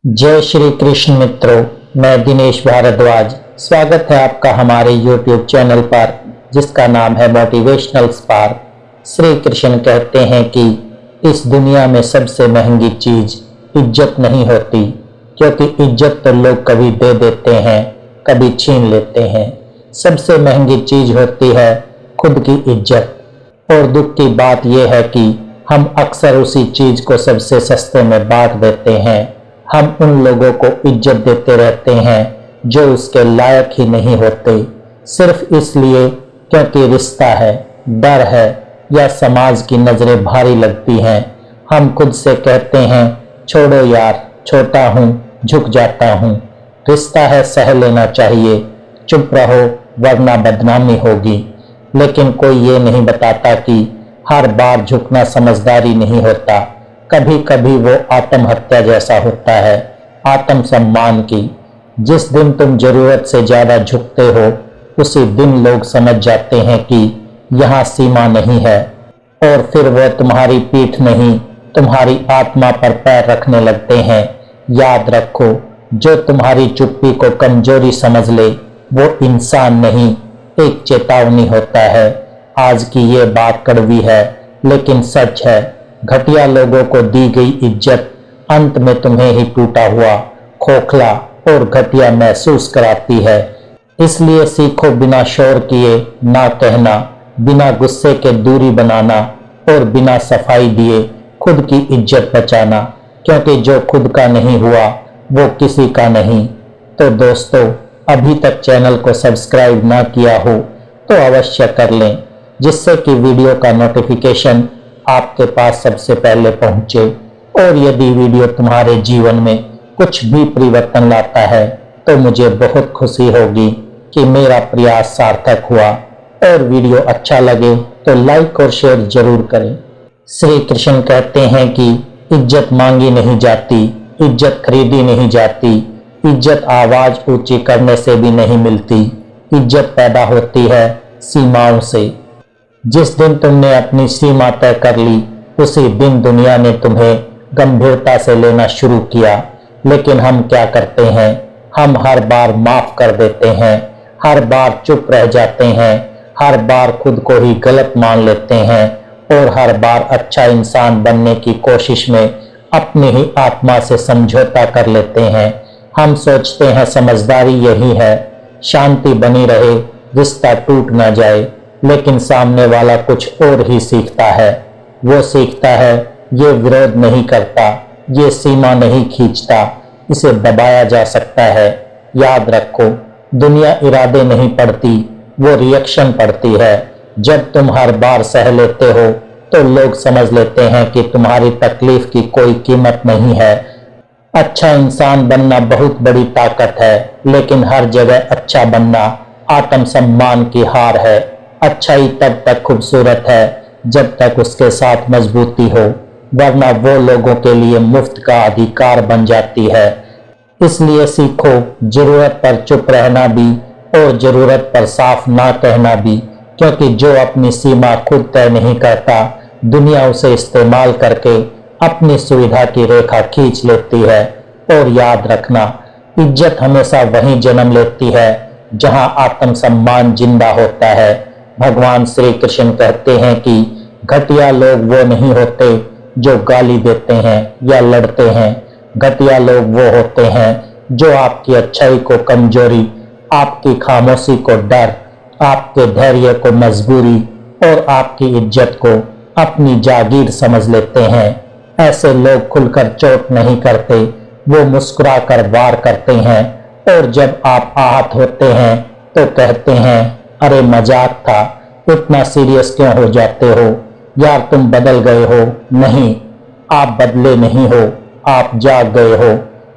जय श्री कृष्ण मित्रों, मैं दिनेश भारद्वाज। स्वागत है आपका हमारे YouTube चैनल पर जिसका नाम है मोटिवेशनल स्पार्क। श्री कृष्ण कहते हैं कि इस दुनिया में सबसे महंगी चीज इज्जत नहीं होती, क्योंकि इज्जत तो लोग कभी दे देते हैं, कभी छीन लेते हैं। सबसे महंगी चीज होती है खुद की इज्जत। और दुख की बात यह है कि हम अक्सर उसी चीज को सबसे सस्ते में बांट देते हैं। हम उन लोगों को इज्जत देते रहते हैं जो उसके लायक ही नहीं होते, सिर्फ इसलिए क्योंकि रिश्ता है, डर है या समाज की नजरें भारी लगती हैं। हम खुद से कहते हैं छोड़ो यार, छोटा हूँ, झुक जाता हूँ, रिश्ता है सह लेना चाहिए, चुप रहो वरना बदनामी होगी। लेकिन कोई ये नहीं बताता कि हर बार झुकना समझदारी नहीं होता, कभी कभी वो आत्महत्या जैसा होता है। आत्मसम्मान की जिस दिन तुम जरूरत से ज्यादा झुकते हो, उसी दिन लोग समझ जाते हैं कि यहाँ सीमा नहीं है, और फिर वो तुम्हारी पीठ नहीं, तुम्हारी आत्मा पर पैर रखने लगते हैं। याद रखो, जो तुम्हारी चुप्पी को कमजोरी समझ ले वो इंसान नहीं, एक चेतावनी होता है। आज की ये बात कड़वी है लेकिन सच है। घटिया लोगों को दी गई इज्जत अंत में तुम्हें ही टूटा हुआ, खोखला और घटिया महसूस कराती है। इसलिए सीखो बिना शोर किए ना कहना, बिना गुस्से के दूरी बनाना और बिना सफाई दिए खुद की इज्जत बचाना, क्योंकि जो खुद का नहीं हुआ वो किसी का नहीं। तो दोस्तों, अभी तक चैनल को सब्सक्राइब ना किया हो तो अवश्य कर लें, जिससे कि वीडियो का नोटिफिकेशन आपके पास सबसे पहले पहुंचे। और यदि वीडियो तुम्हारे जीवन में कुछ भी परिवर्तन लाता है तो मुझे बहुत खुशी होगी कि मेरा प्रयास सार्थक हुआ। और वीडियो अच्छा लगे तो लाइक और शेयर जरूर करें। श्री कृष्ण कहते हैं कि इज्जत मांगी नहीं जाती, इज्जत खरीदी नहीं जाती, इज्जत आवाज ऊंची करने से भी नहीं मिलती। इज्जत पैदा होती है सीमाओं से। जिस दिन तुमने अपनी सीमा तय कर ली, उसी दिन दुनिया ने तुम्हें गंभीरता से लेना शुरू किया। लेकिन हम क्या करते हैं? हम हर बार माफ कर देते हैं, हर बार चुप रह जाते हैं, हर बार खुद को ही गलत मान लेते हैं और हर बार अच्छा इंसान बनने की कोशिश में अपनी ही आत्मा से समझौता कर लेते हैं। हम सोचते हैं समझदारी यही है, शांति बनी रहे, रिश्ता टूट ना जाए, लेकिन सामने वाला कुछ और ही सीखता है। वो सीखता है ये विरोध नहीं करता, ये सीमा नहीं खींचता, इसे दबाया जा सकता है। याद रखो, दुनिया इरादे नहीं पढ़ती, वो रिएक्शन पढ़ती है। जब तुम हर बार सह लेते हो तो लोग समझ लेते हैं कि तुम्हारी तकलीफ की कोई कीमत नहीं है। अच्छा इंसान बनना बहुत बड़ी ताकत है, लेकिन हर जगह अच्छा बनना आत्मसम्मान की हार है। अच्छाई तब तक खूबसूरत है जब तक उसके साथ मजबूती हो, वरना वो लोगों के लिए मुफ्त का अधिकार बन जाती है। इसलिए सीखो जरूरत पर चुप रहना भी और जरूरत पर साफ ना कहना भी, क्योंकि जो अपनी सीमा खुद तय नहीं करता, दुनिया उसे इस्तेमाल करके अपनी सुविधा की रेखा खींच लेती है। और याद रखना, इज्जत हमेशा वहीं जन्म लेती है जहां आत्मसम्मान जिंदा होता है। भगवान श्री कृष्ण कहते हैं कि घटिया लोग वो नहीं होते जो गाली देते हैं या लड़ते हैं। घटिया लोग वो होते हैं जो आपकी अच्छाई को कमजोरी, आपकी खामोशी को डर, आपके धैर्य को मजबूरी और आपकी इज्जत को अपनी जागीर समझ लेते हैं। ऐसे लोग खुलकर चोट नहीं करते, वो मुस्कुरा कर वार करते हैं। और जब आप आहत होते हैं तो कहते हैं अरे मजाक था, इतना सीरियस क्यों हो जाते हो यार, तुम बदल गए हो। नहीं, आप बदले नहीं हो, आप जाग गए हो।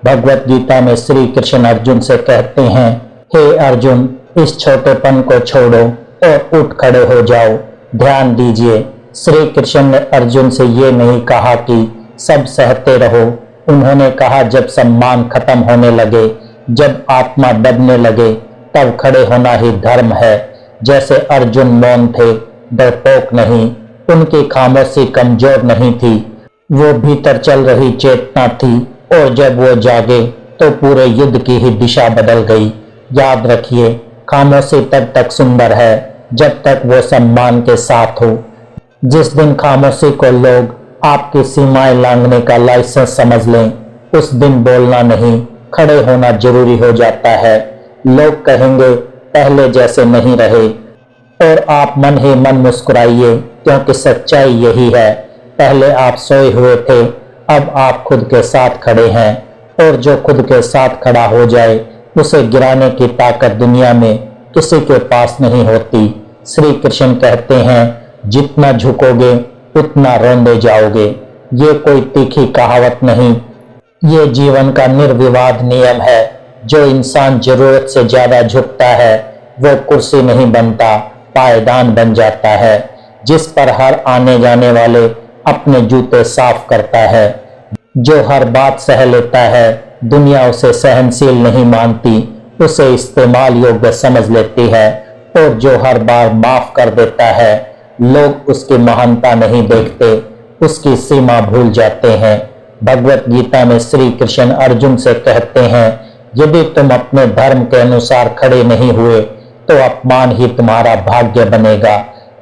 भगवत गीता में श्री कृष्ण अर्जुन से कहते हैं, हे अर्जुन, इस छोटेपन को छोड़ो और उठ खड़े हो जाओ। ध्यान दीजिए, श्री कृष्ण ने अर्जुन से ये नहीं कहा कि सब सहते रहो। उन्होंने कहा जब सम्मान खत्म होने लगे, जब आत्मा दबने लगे, तब खड़े होना ही धर्म है। जैसे अर्जुन मौन थे, डरपोक नहीं, उनकी खामोशी कमजोर नहीं थी, वो भीतर चल रही चेतना थी। और जब वो जागे तो पूरे युद्ध की ही दिशा बदल गई। याद रखिए, खामोशी तब तक सुंदर है जब तक वो सम्मान के साथ हो। जिस दिन खामोशी को लोग आपकी सीमाएं लांघने का लाइसेंस समझ लें, उस दिन बोलना नहीं, खड़े होना जरूरी हो जाता है। लोग कहेंगे पहले जैसे नहीं रहे, और आप मन ही मन मुस्कुराइए, क्योंकि सच्चाई यही है। पहले आप सोए हुए थे, अब आप खुद के साथ खड़े हैं, और जो खुद के साथ खड़ा हो जाए उसे गिराने की ताकत दुनिया में किसी के पास नहीं होती। श्री कृष्ण कहते हैं, जितना झुकोगे उतना रोंदे जाओगे। ये कोई तीखी कहावत नहीं, ये जीवन का निर्विवाद नियम है। जो इंसान जरूरत से ज्यादा झुकता है वो कुर्सी नहीं बनता, पायदान बन जाता है, जिस पर हर आने जाने वाले अपने जूते साफ करता है। जो हर बात सह लेता है, दुनिया उसे सहनशील नहीं मानती, उसे इस्तेमाल योग्य समझ लेती है। और जो हर बार माफ कर देता है, लोग उसकी महानता नहीं देखते, उसकी सीमा भूल जाते हैं। भगवत गीता में श्री कृष्ण अर्जुन से कहते हैं, यदि तुम अपने धर्म के अनुसार खड़े नहीं हुए तो अपमान ही तुम्हारा भाग्य बनेगा।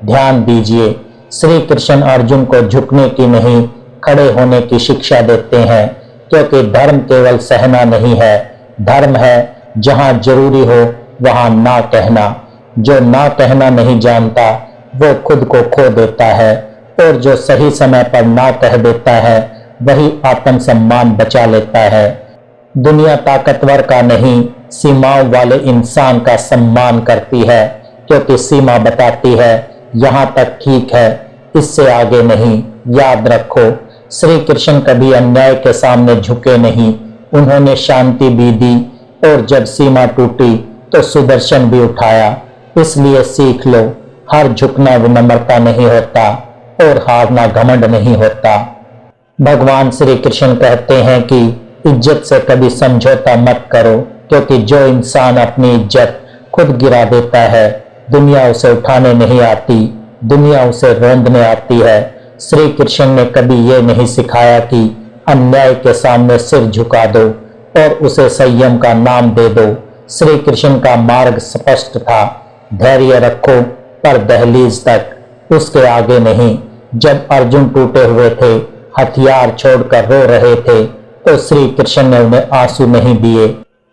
ध्यान दीजिए, श्री कृष्ण अर्जुन को झुकने की नहीं, खड़े होने की शिक्षा देते हैं, क्योंकि धर्म केवल सहना नहीं है, धर्म है जहां जरूरी हो वहां ना कहना। जो ना कहना नहीं जानता वो खुद को खो देता है, और जो सही समय पर ना कह देता है वही आत्मसम्मान बचा लेता है। दुनिया ताकतवर का नहीं, सीमाओं वाले इंसान का सम्मान करती है, क्योंकि सीमा बताती है यहाँ तक ठीक है, इससे आगे नहीं। याद रखो, श्री कृष्ण कभी अन्याय के सामने झुके नहीं, उन्होंने शांति भी दी, और जब सीमा टूटी तो सुदर्शन भी उठाया। इसलिए सीख लो, हर झुकना विनम्रता नहीं होता, और हारना घमंड नहीं होता। भगवान श्री कृष्ण कहते हैं कि इज्जत से कभी समझौता मत करो, क्योंकि जो इंसान अपनी इज्जत खुद गिरा देता है, दुनिया उसे उठाने नहीं आती, दुनिया उसे रोंदने आती है। श्री कृष्ण ने कभी ये नहीं सिखाया कि अन्याय के सामने सिर झुका दो और उसे संयम का नाम दे दो। श्री कृष्ण का मार्ग स्पष्ट था, धैर्य रखो पर दहलीज तक, उसके आगे नहीं। जब अर्जुन टूटे हुए थे, हथियार छोड़कर रो रहे थे, तो श्री कृष्ण ने उन्हें आंसू नहीं दिए,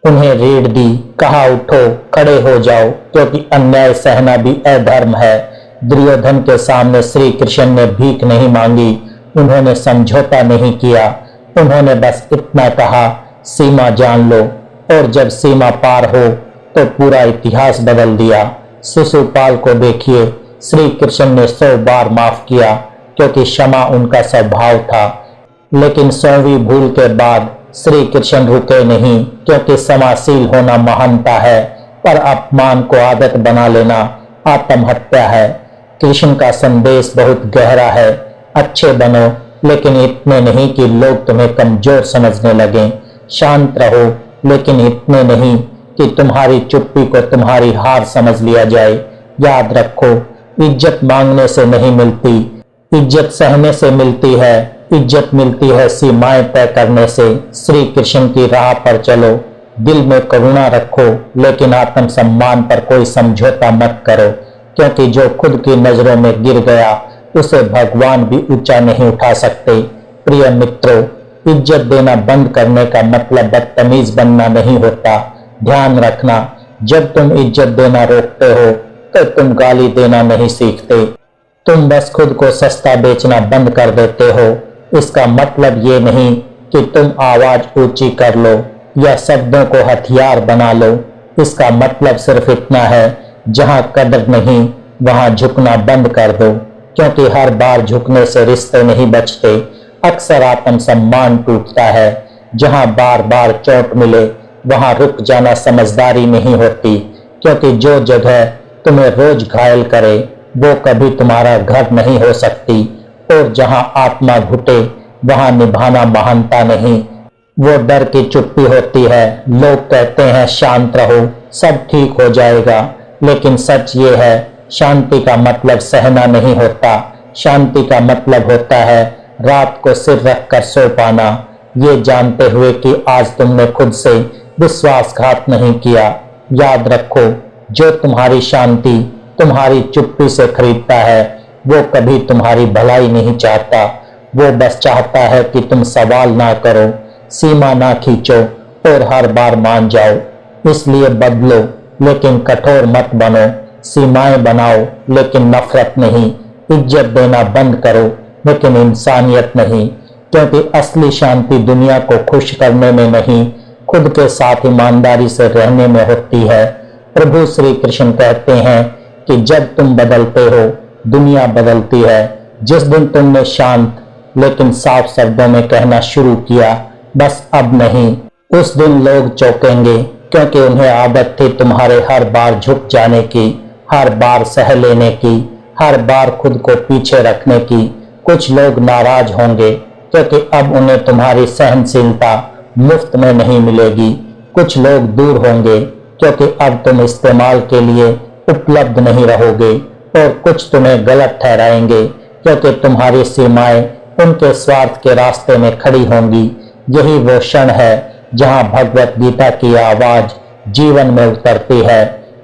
उन्हें रीढ़ दी, कहा उठो, खड़े हो जाओ, क्योंकि अन्याय सहना भी अधर्म है। दुर्योधन के सामने श्री कृष्ण ने भीख नहीं मांगी, उन्होंने समझौता नहीं किया, उन्होंने बस इतना कहा, सीमा जान लो, और जब सीमा पार हो तो पूरा इतिहास बदल दिया। शिशुपाल को देखिए, श्री कृष्ण ने 100 बार माफ किया, क्योंकि क्षमा उनका स्वभाव था। लेकिन 100वीं भूल के बाद श्री कृष्ण रुके नहीं, क्योंकि क्षमाशील होना महानता है, पर अपमान को आदत बना लेना आत्महत्या है। कृष्ण का संदेश बहुत गहरा है, अच्छे बनो, लेकिन इतने नहीं कि लोग तुम्हें कमजोर समझने लगें। शांत रहो, लेकिन इतने नहीं कि तुम्हारी चुप्पी को तुम्हारी हार समझ लिया जाए। याद रखो, इज्जत मांगने से नहीं मिलती, इज्जत सहने से मिलती है। इज्जत मिलती है सीमाएं तय करने से। श्री कृष्ण की राह पर चलो, दिल में करुणा रखो, लेकिन आत्मसम्मान पर कोई समझौता मत करो, क्योंकि जो खुद की नजरों में गिर गया उसे भगवान भी ऊंचा नहीं उठा सकते। प्रिय मित्रों, इज्जत देना बंद करने का मतलब बदतमीज बनना नहीं होता। ध्यान रखना, जब तुम इज्जत देना रोकते हो तो तुम गाली देना नहीं सीखते, तुम बस खुद को सस्ता बेचना बंद कर देते हो। इसका मतलब ये नहीं कि तुम आवाज ऊंची कर लो या शब्दों को हथियार बना लो। इसका मतलब सिर्फ इतना है, जहां कदर नहीं वहां झुकना बंद कर दो, क्योंकि हर बार झुकने से रिश्ते नहीं बचते, अक्सर आत्मसम्मान टूटता है। जहां बार बार चोट मिले वहां रुक जाना समझदारी नहीं होती, क्योंकि जो जगह तुम्हें रोज घायल करे वो कभी तुम्हारा घर नहीं हो सकती। और जहां आत्मा घुटे वहां निभाना महानता नहीं, वो डर की चुप्पी होती है। लोग कहते हैं शांत रहो, सब ठीक हो जाएगा, लेकिन सच ये है, शांति का मतलब सहना नहीं होता। शांति का मतलब होता है रात को सिर रख कर सो पाना, ये जानते हुए कि आज तुमने खुद से विश्वासघात नहीं किया। याद रखो, जो तुम्हारी शांति तुम्हारी चुप्पी से खरीदता है वो कभी तुम्हारी भलाई नहीं चाहता। वो बस चाहता है कि तुम सवाल ना करो, सीमा ना खींचो और हर बार मान जाओ। इसलिए बदलो लेकिन कठोर मत बनो, सीमाएं बनाओ लेकिन नफरत नहीं, इज्जत देना बंद करो लेकिन इंसानियत नहीं। क्योंकि असली शांति दुनिया को खुश करने में नहीं, खुद के साथ ईमानदारी से रहने में होती है। प्रभु श्री कृष्ण कहते हैं कि जब तुम बदलते हो दुनिया बदलती है। जिस दिन तुमने शांत लेकिन साफ शब्दों में कहना शुरू किया, बस अब नहीं, उस दिन लोग चौंकेंगे, क्योंकि उन्हें आदत थी तुम्हारे हर बार झुक जाने की, हर बार सह लेने की, हर बार खुद को पीछे रखने की। कुछ लोग नाराज होंगे क्योंकि अब उन्हें तुम्हारी सहनशीलता मुफ्त में नहीं मिलेगी। कुछ लोग दूर होंगे क्योंकि अब तुम इस्तेमाल के लिए उपलब्ध नहीं रहोगे, और कुछ तुम्हें गलत ठहराएंगे क्योंकि तुम्हारी सीमाएं उनके स्वार्थ के रास्ते में खड़ी होंगी। यही वो क्षण है जहां भगवत गीता की आवाज जीवन में उतरती है।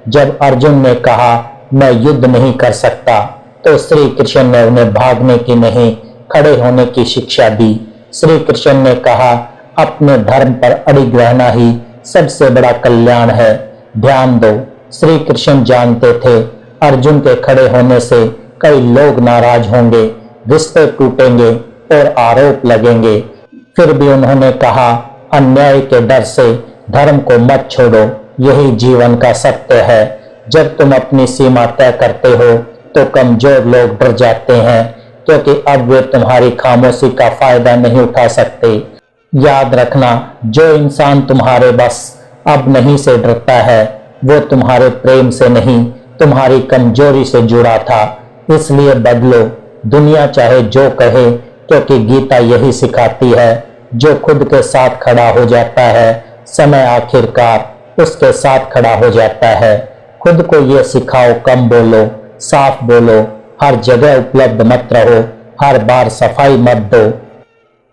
जब अर्जुन ने कहा मैं युद्ध नहीं कर सकता, तो श्री कृष्ण ने उन्हें भागने की नहीं, खड़े होने की शिक्षा दी। श्री कृष्ण ने कहा अपने धर्म पर अड़िग रहना ही सबसे बड़ा कल्याण है। ध्यान दो, श्री कृष्ण जानते थे अर्जुन के खड़े होने से कई लोग नाराज होंगे, रिश्ते टूटेंगे और आरोप लगेंगे। फिर भी उन्होंने कहा अन्याय के डर से धर्म को मत छोड़ो, यही जीवन का सत्य है। जब तुम अपनी सीमा तय करते हो तो कमजोर लोग डर जाते हैं, क्योंकि अब वे तुम्हारी खामोशी का फायदा नहीं उठा सकते। याद रखना, जो इंसान तुम्हारे बस अब नहीं से डरता है वो तुम्हारे प्रेम से नहीं, तुम्हारी कमजोरी से जुड़ा था। इसलिए बदलो, दुनिया चाहे जो कहे, क्योंकि गीता यही सिखाती है जो खुद के साथ खड़ा हो जाता है समय आखिरकार उसके साथ खड़ा हो जाता है। खुद को ये सिखाओ, कम बोलो, साफ बोलो, हर जगह उपलब्ध मत रहो, हर बार सफाई मत दो,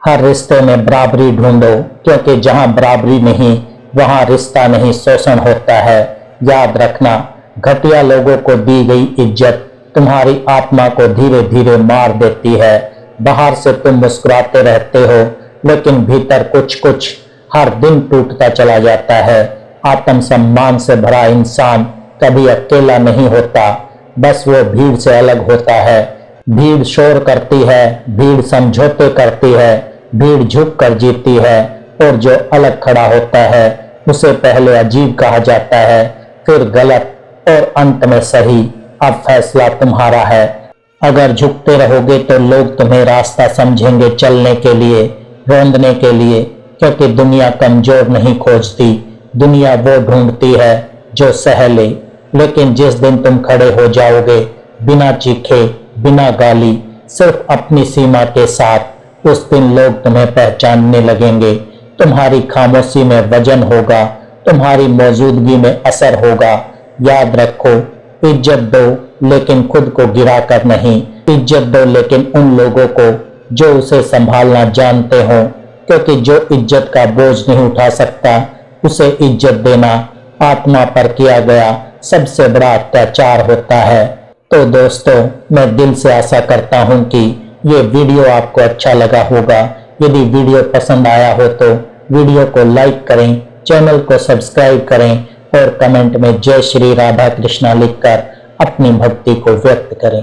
हर रिश्ते में बराबरी ढूंढो, क्योंकि जहां बराबरी नहीं वहां रिश्ता नहीं शोषण होता है। याद रखना, घटिया लोगों को दी गई इज्जत तुम्हारी आत्मा को धीरे धीरे मार देती है। बाहर से तुम मुस्कुराते रहते हो लेकिन भीतर कुछ कुछ हर दिन टूटता चला जाता है। आत्मसम्मान से भरा इंसान कभी अकेला नहीं होता, बस वो भीड़ से अलग होता है। भीड़ शोर करती है, भीड़ समझौते करती है, भीड़ झुक कर जीती है, और जो अलग खड़ा होता है उसे पहले अजीब कहा जाता है, फिर गलत और अंत में सही। अब फैसला तुम्हारा है। अगर झुकते रहोगे तो लोग तुम्हें रास्ता समझेंगे चलने के लिए, रोंदने के लिए, क्योंकि दुनिया कमजोर नहीं खोजती, दुनिया वो ढूंढती है जो सह ले। लेकिन जिस दिन तुम खड़े हो जाओगे बिना चीखे, बिना गाली, सिर्फ अपनी सीमा के साथ, उस दिन लोग तुम्हें पहचानने लगेंगे। तुम्हारी खामोशी में वजन होगा, तुम्हारी मौजूदगी में असर होगा। याद रखो, इज्जत दो लेकिन खुद को गिरा कर नहीं, इज्जत दो लेकिन उन लोगों को जो उसे संभालना जानते हो, क्योंकि जो इज्जत का बोझ नहीं उठा सकता उसे इज्जत देना आत्मा पर किया गया सबसे बड़ा अत्याचार होता है। तो दोस्तों, मैं दिल से आशा करता हूं कि ये वीडियो आपको अच्छा लगा होगा। यदि वीडियो पसंद आया हो तो वीडियो को लाइक करें, चैनल को सब्सक्राइब करें और कमेंट में जय श्री राधा कृष्णा लिखकर अपनी भक्ति को व्यक्त करें।